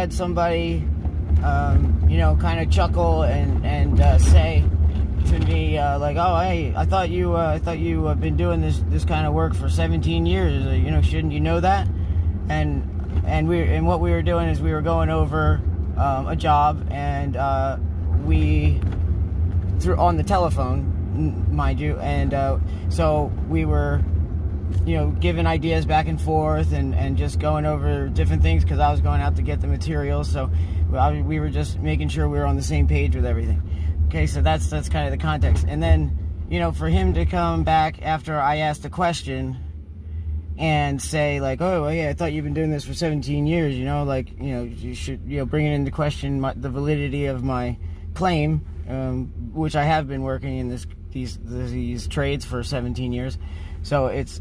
had somebody, kind of chuckle and say to me, like, "Oh, hey, I thought you have been doing this kind of work for 17 years. Shouldn't you know that?" And what we were doing is we were going over a job, and we through on the telephone, mind you, and so we were giving ideas back and forth and just going over different things because I was going out to get the materials. So we were just making sure we were on the same page with everything. Okay, so that's kind of the context. And then, for him to come back after I asked a question and say, like, "Oh, yeah, I thought you've been doing this for 17 years, you should, bringing into question the validity of my claim, which I have been working in these trades for 17 years. So it's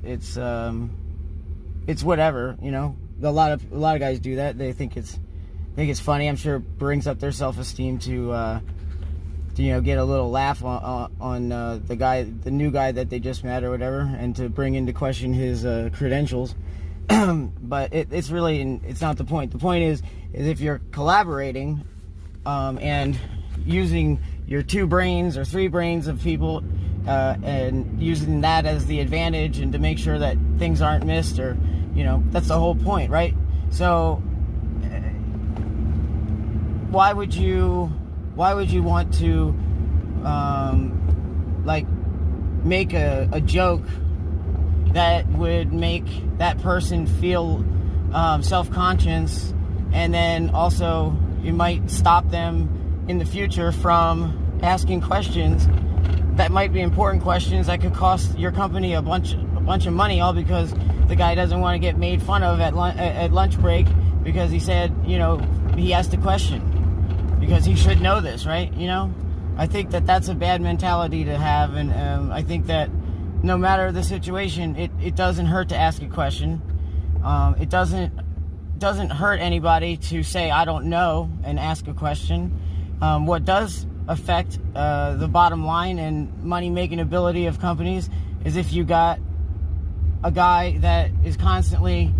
whatever, A lot of guys do that. They think it's funny. I'm sure it brings up their self-esteem to get a little laugh on the new guy that they just met or whatever, and to bring into question his credentials. But it's not the point. The point is if you're collaborating and using your 2 brains or 3 brains of people, and using that as the advantage and to make sure that things aren't missed, or that's the whole point, right? So why would you want to make a joke that would make that person feel self-conscious, and then also you might stop them in the future from asking questions that might be important questions that could cost your company a bunch of money, all because the guy doesn't want to get made fun of at lunch break because he said, he asked a question, because he should know this, right? I think that's a bad mentality to have, and I think that no matter the situation, it doesn't hurt to ask a question. It doesn't hurt anybody to say, "I don't know," and ask a question. What does affect the bottom line and money-making ability of companies is if you got a guy that is constantly,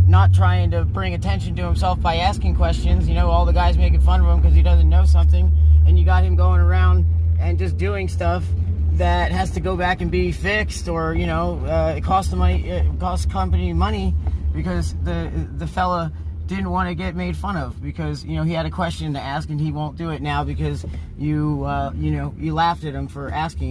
not trying to bring attention to himself by asking questions. All the guys making fun of him because he doesn't know something, and you got him going around and just doing stuff that has to go back and be fixed, or it costs company money because the fella didn't want to get made fun of because he had a question to ask and he won't do it now because you laughed at him for asking.